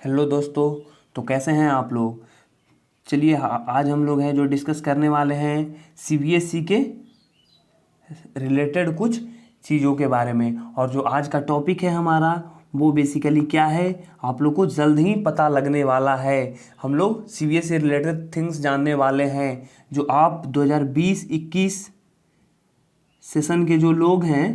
Hello दोस्तों। तो कैसे हैं आप लोग। चलिए आज हम लोग हैं जो डिस्कस करने वाले हैं सीबीएसई के रिलेटेड कुछ चीज़ों के बारे में। और जो आज का टॉपिक है हमारा वो बेसिकली क्या है आप लोग को जल्द ही पता लगने वाला है। हम लोग सीबीएसई रिलेटेड थिंग्स जानने वाले हैं जो आप 2020-21 सेशन के जो लोग हैं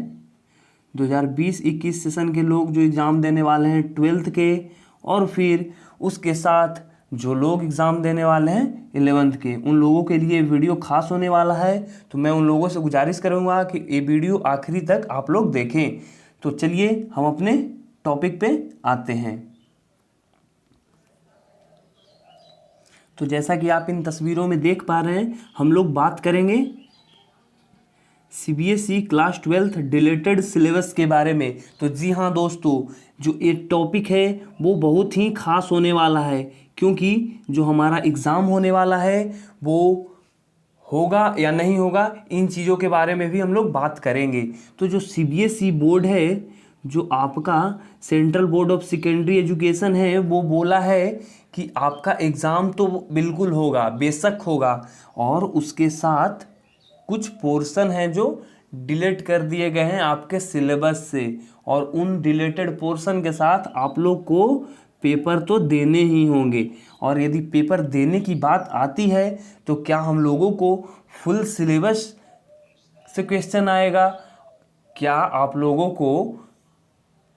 2020-21 सेशन के लोग जो एग्ज़ाम देने वाले हैं 12th के, और फिर उसके साथ जो लोग एग्ज़ाम देने वाले हैं 11th के, उन लोगों के लिए वीडियो खास होने वाला है। तो मैं उन लोगों से गुजारिश करूँगा कि ये वीडियो आखिरी तक आप लोग देखें। तो चलिए हम अपने टॉपिक पे आते हैं। तो जैसा कि आप इन तस्वीरों में देख पा रहे हैं हम लोग बात करेंगे CBSE class 12th deleted syllabus के बारे में। तो जी हाँ दोस्तों, जो ये टॉपिक है वो बहुत ही खास होने वाला है, क्योंकि जो हमारा एग्ज़ाम होने वाला है वो होगा या नहीं होगा, इन चीज़ों के बारे में भी हम लोग बात करेंगे। तो जो सीबीएसई बोर्ड है, जो आपका central board of secondary education है, वो बोला है कि आपका एग्ज़ाम तो बिल्कुल होगा, बेशक होगा, और उसके साथ कुछ पोर्शन हैं जो डिलीट कर दिए गए हैं आपके सिलेबस से, और उन डिलीटेड पोर्शन के साथ आप लोग को पेपर तो देने ही होंगे। और यदि पेपर देने की बात आती है तो क्या हम लोगों को फुल सिलेबस से क्वेश्चन आएगा, क्या आप लोगों को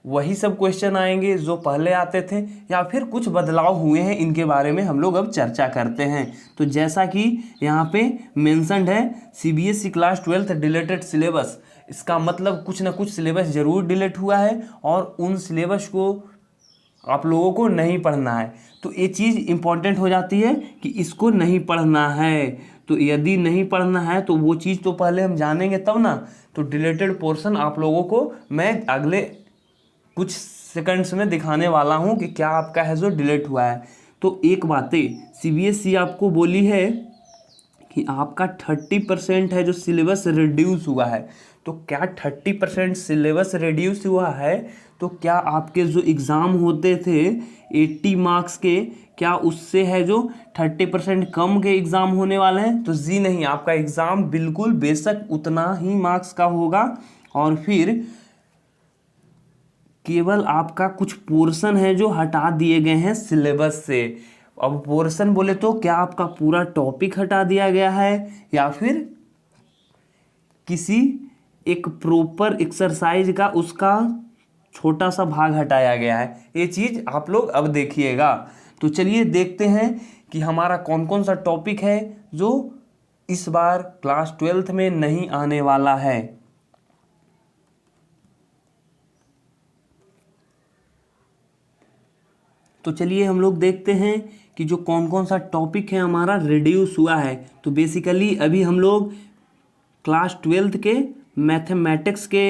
वही सब क्वेश्चन आएंगे जो पहले आते थे, या फिर कुछ बदलाव हुए हैं, इनके बारे में हम लोग अब चर्चा करते हैं। तो जैसा कि यहाँ पे मेंशन्ड है CBSE class 12th deleted syllabus, इसका मतलब कुछ ना कुछ सिलेबस ज़रूर डिलीट हुआ है और उन सिलेबस को आप लोगों को नहीं पढ़ना है। तो ये चीज़ इम्पॉर्टेंट हो जाती है कि इसको नहीं पढ़ना है। तो यदि नहीं पढ़ना है तो वो चीज़ तो पहले हम जानेंगे तब ना। तो डिलेटेड पोर्शन आप लोगों को मैं अगले कुछ सेकंड्स में दिखाने वाला हूं कि क्या आपका है जो डिलीट हुआ है। तो एक बातें सीबीएसई आपको बोली है कि आपका 30% है जो सिलेबस रिड्यूस हुआ है। तो क्या 30% सिलेबस रिड्यूस हुआ है तो क्या आपके जो एग्ज़ाम होते थे 80 मार्क्स के, क्या उससे है जो 30% कम के एग्ज़ाम होने वाले हैं? तो जी नहीं, आपका एग्ज़ाम बिल्कुल बेशक उतना ही मार्क्स का होगा, और फिर केवल आपका कुछ पोर्शन है जो हटा दिए गए हैं सिलेबस से। अब पोर्शन बोले तो क्या आपका पूरा टॉपिक हटा दिया गया है, या फिर किसी एक प्रॉपर एक्सरसाइज का उसका छोटा सा भाग हटाया गया है, ये चीज़ आप लोग अब देखिएगा। तो चलिए देखते हैं कि हमारा कौन कौन सा टॉपिक है जो इस बार क्लास 12th में नहीं आने वाला है। तो चलिए हम लोग देखते हैं कि जो कौन कौन सा टॉपिक है हमारा रिड्यूस हुआ है। तो बेसिकली अभी हम लोग क्लास 12th के मैथमेटिक्स के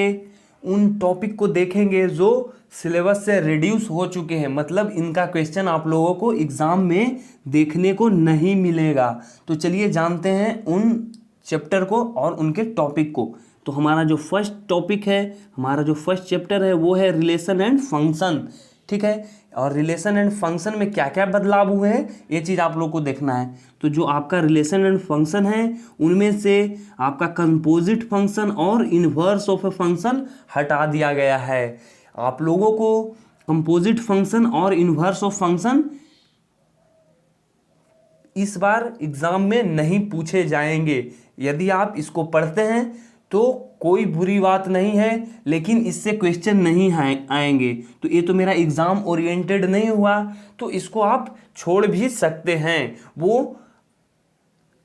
उन टॉपिक को देखेंगे जो सिलेबस से रिड्यूस हो चुके हैं, मतलब इनका क्वेश्चन आप लोगों को एग्ज़ाम में देखने को नहीं मिलेगा। तो चलिए जानते हैं उन चैप्टर को और उनके टॉपिक को। तो हमारा जो फर्स्ट टॉपिक है, हमारा जो फर्स्ट चैप्टर है वो है रिलेशन एंड फंक्शन। ठीक है, और रिलेशन एंड फंक्शन में क्या क्या बदलाव हुए हैं ये चीज़ आप लोग को देखना है। तो जो आपका रिलेशन एंड फंक्शन है उनमें से आपका कंपोजिट फंक्शन और इन्वर्स ऑफ ए फंक्शन हटा दिया गया है। आप लोगों को कंपोजिट फंक्शन और इन्वर्स ऑफ फंक्शन इस बार एग्जाम में नहीं पूछे जाएंगे। यदि आप इसको पढ़ते हैं तो कोई बुरी बात नहीं है, लेकिन इससे क्वेश्चन नहीं आएंगे। तो ये तो मेरा एग्ज़ाम ओरिएंटेड नहीं हुआ, तो इसको आप छोड़ भी सकते हैं। वो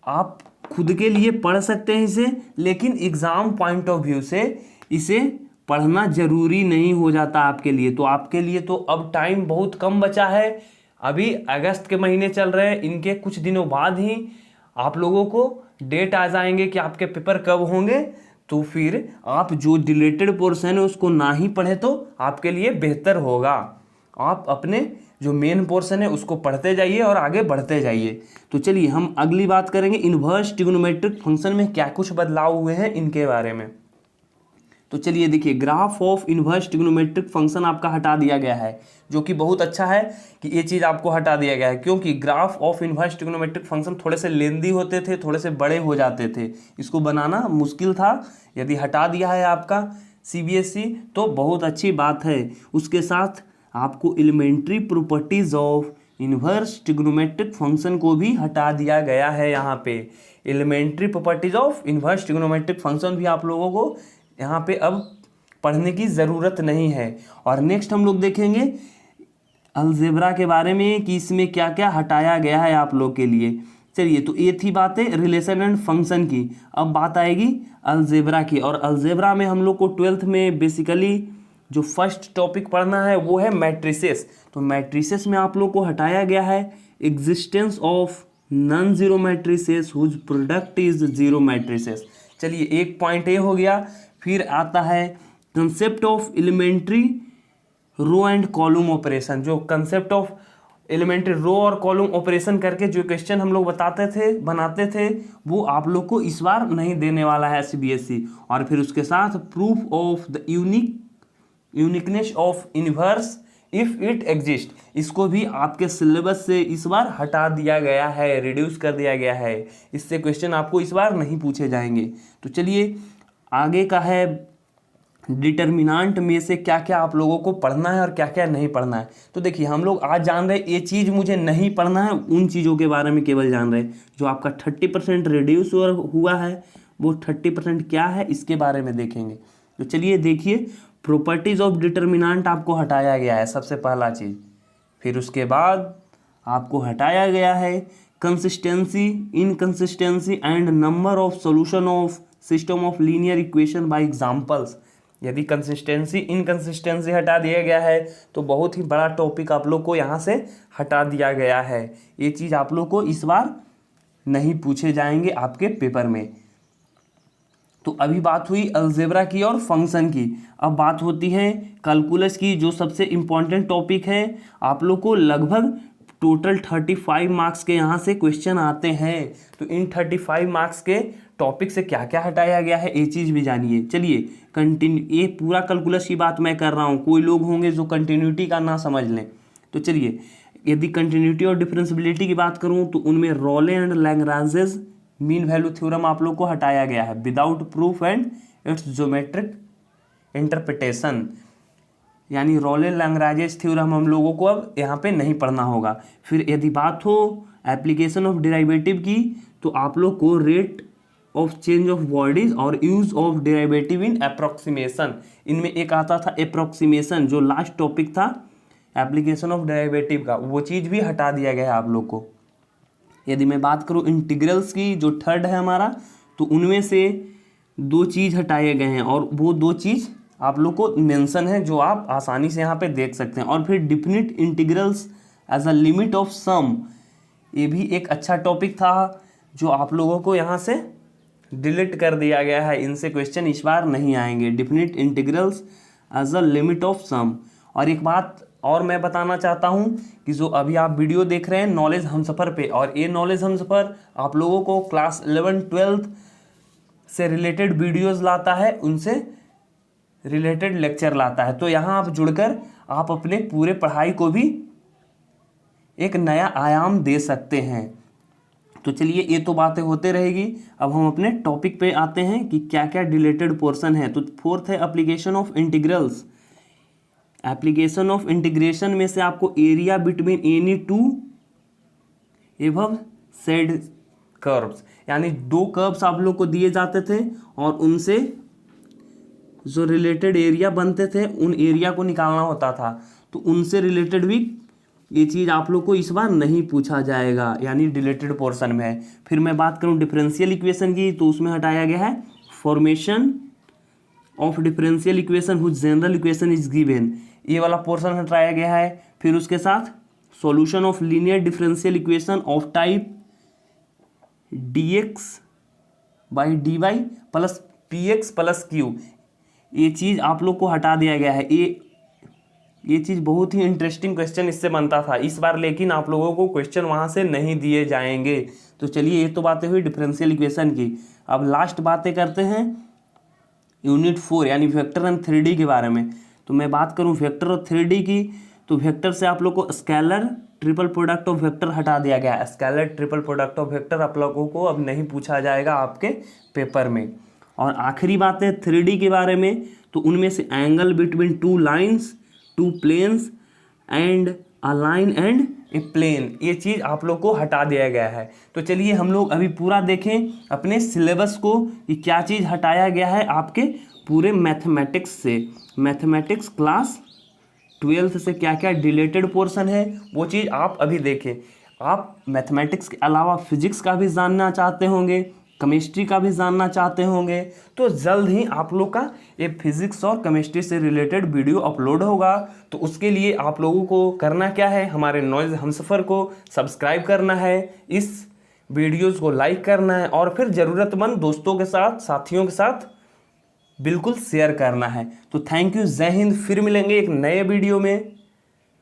आप खुद के लिए पढ़ सकते हैं इसे, लेकिन एग्ज़ाम पॉइंट ऑफ व्यू से इसे पढ़ना ज़रूरी नहीं हो जाता आपके लिए। तो आपके लिए तो अब टाइम बहुत कम बचा है। अभी अगस्त के महीने चल रहे हैं, इनके कुछ दिनों बाद ही आप लोगों को डेट आ जाएंगे कि आपके पेपर कब होंगे। तो फिर आप जो डिलेटेड पोर्शन है उसको ना ही पढ़े तो आपके लिए बेहतर होगा। आप अपने जो मेन पोर्शन है उसको पढ़ते जाइए और आगे बढ़ते जाइए। तो चलिए हम अगली बात करेंगे इन्वर्स ट्रिग्नोमेट्रिक फंक्शन में क्या कुछ बदलाव हुए हैं इनके बारे में। तो चलिए देखिए, graph of inverse trigonometric function आपका हटा दिया गया है, जो कि बहुत अच्छा है कि ये चीज़ आपको हटा दिया गया है, क्योंकि graph of inverse trigonometric function थोड़े से लेंदी होते थे, थोड़े से बड़े हो जाते थे, इसको बनाना मुश्किल था। यदि हटा दिया है आपका CBSE तो बहुत अच्छी बात है। उसके साथ आपको elementary properties of inverse trigonometric function को भी हटा दिया गया है। यहाँ पे elementary properties of inverse trigonometric function भी आप लोगों को यहाँ पे अब पढ़ने की ज़रूरत नहीं है। और नेक्स्ट हम लोग देखेंगे अलजेब्रा के बारे में कि इसमें क्या क्या हटाया गया है आप लोग के लिए। चलिए, तो ये थी बातें रिलेशन एंड फंक्शन की। अब बात आएगी अलजेब्रा की, और अलजेब्रा में हम लोग को 12th में बेसिकली जो फर्स्ट टॉपिक पढ़ना है वो है मैट्रिसेस। तो मैट्रिसेस में आप लोग को हटाया गया है existence of non zero matrices whose product is zero matrices. चलिए, एक पॉइंट ये हो गया। फिर आता है concept of elementary row and column operation. जो कंसेप्ट ऑफ एलिमेंट्री रो और कॉलम ऑपरेशन करके जो क्वेश्चन हम लोग बनाते थे वो आप लोग को इस बार नहीं देने वाला है CBSE। और फिर उसके साथ proof of the uniqueness of inverse if it exist, इसको भी आपके सिलेबस से इस बार हटा दिया गया है, रिड्यूस कर दिया गया है। इससे क्वेश्चन आपको इस बार नहीं पूछे जाएंगे। तो चलिए, आगे का है डिटर्मिनांट में से क्या क्या आप लोगों को पढ़ना है और क्या क्या नहीं पढ़ना है। तो देखिए, हम लोग आज जान रहे ये चीज़ मुझे नहीं पढ़ना है, उन चीज़ों के बारे में केवल जान रहे। जो आपका 30% रिड्यूस हुआ है वो 30% क्या है इसके बारे में देखेंगे। तो चलिए देखिए, प्रॉपर्टीज ऑफ डिटर्मिनांट आपको हटाया गया है सबसे पहला चीज़। फिर उसके बाद आपको हटाया गया है consistency, inconsistency and number of solution of system of linear equation by examples. यदि कंसिस्टेंसी इनकंसिस्टेंसी हटा दिया गया है तो बहुत ही बड़ा टॉपिक आप लोग को यहाँ से हटा दिया गया है। ये चीज़ आप लोग को इस बार नहीं पूछे जाएंगे आपके पेपर में। तो अभी बात हुई अलजेब्रा की और फंक्शन की। अब बात होती है कैलकुलस की, जो सबसे इम्पॉर्टेंट टॉपिक है। आप लोग को लगभग टोटल 35 मार्क्स के यहाँ से क्वेश्चन आते हैं। तो इन 35 मार्क्स के टॉपिक से क्या क्या हटाया गया है ये चीज़ भी जानिए। चलिए, ये पूरा कैलकुलस की बात मैं कर रहा हूँ, कोई लोग होंगे जो कंटिन्यूटी का ना समझ लें। तो चलिए, यदि कंटिन्यूटी और डिफरेंशियबिलिटी की बात करूँ तो उनमें Rolle's and Lagrange's mean value theorem आप लोग को हटाया गया है without proof and its geometric interpretation. यानी रॉले लैग्रांजेस थ्योरम हम लोगों को अब यहाँ पे नहीं पढ़ना होगा। फिर यदि बात हो एप्लीकेशन ऑफ डेरिवेटिव की तो आप लोग को rate of change of bodies और use of derivative in approximation, इनमें एक आता था अप्रोक्सीमेशन, जो लास्ट टॉपिक था एप्लीकेशन ऑफ डेरिवेटिव का, वो चीज़ भी हटा दिया गया है आप लोग को। यदि मैं बात करूँ इंटीग्रल्स की, जो थर्ड है हमारा, तो उनमें से 2 चीज़ हटाए गए हैं और वो 2 चीज़ आप लोग को मेंशन है, जो आप आसानी से यहाँ पे देख सकते हैं। और फिर definite integrals as a limit of sum, ये भी एक अच्छा टॉपिक था जो आप लोगों को यहाँ से डिलीट कर दिया गया है। इनसे क्वेश्चन इस बार नहीं आएंगे, definite integrals as a limit of sum. और एक बात और मैं बताना चाहता हूँ कि जो अभी आप वीडियो देख रहे हैं नॉलेज हमसफ़र पे, और ये नॉलेज हमसफ़र आप लोगों को क्लास 11-12 से रिलेटेड वीडियोस लाता है, उनसे रिलेटेड लेक्चर लाता है। तो यहाँ आप जुड़कर आप अपने पूरे पढ़ाई को भी एक नया आयाम दे सकते हैं। तो चलिए, ये तो बातें होते रहेगी। अब हम अपने टॉपिक पे आते हैं कि क्या क्या डिलेटेड पोर्शन है। तो 4th है application of integrals. Application of integration में से आपको area between any 2 above said curves, यानी 2 कर्व्स आप लोग को दिए जाते थे और उनसे जो रिलेटेड एरिया बनते थे उन एरिया को निकालना होता था। तो उनसे रिलेटेड भी ये चीज़ आप लोग को इस बार नहीं पूछा जाएगा, यानी डिलेटेड पोर्शन में है। फिर मैं बात करूँ डिफरेंशियल इक्वेशन की, तो उसमें हटाया गया है formation of differential equation whose general equation is given, ये वाला पोर्शन हटाया गया है। फिर उसके साथ solution of linear differential equation of type dx by dy plus px plus q, ये चीज़ आप लोग को हटा दिया गया है। ये चीज़ बहुत ही इंटरेस्टिंग क्वेश्चन इससे बनता था इस बार, लेकिन आप लोगों को क्वेश्चन वहाँ से नहीं दिए जाएंगे। तो चलिए, ये तो बातें हुई डिफरेंशियल इक्वेशन की। अब लास्ट बातें करते हैं यूनिट 4 यानी वेक्टर एंड 3D के बारे में। तो मैं बात करूं वेक्टर और 3D की, तो वेक्टर से आप लोग को scalar triple product of vector हटा दिया गया है। Scalar triple product of vector आप लोगों को अब नहीं पूछा जाएगा आपके पेपर में। और आखिरी बात है 3D के बारे में, तो उनमें से angle between two lines, two planes and a line and a plane, ये चीज़ आप लोग को हटा दिया गया है। तो चलिए हम लोग अभी पूरा देखें अपने सिलेबस को कि क्या चीज़ हटाया गया है आपके पूरे मैथमेटिक्स से। मैथमेटिक्स क्लास 12th से क्या क्या डिलेटेड पोर्शन है वो चीज़ आप अभी देखें। आप मैथमेटिक्स के अलावा फिजिक्स का भी जानना चाहते होंगे, केमिस्ट्री का भी जानना चाहते होंगे, तो जल्द ही आप लोग का ये फिजिक्स और केमिस्ट्री से रिलेटेड वीडियो अपलोड होगा। तो उसके लिए आप लोगों को करना क्या है, हमारे नॉइज़ हमसफ़र को सब्सक्राइब करना है, इस वीडियोज़ को लाइक करना है और फिर ज़रूरतमंद दोस्तों के साथ, साथियों के साथ बिल्कुल शेयर करना है। तो थैंक यू, जय हिंद। फिर मिलेंगे एक नए वीडियो में।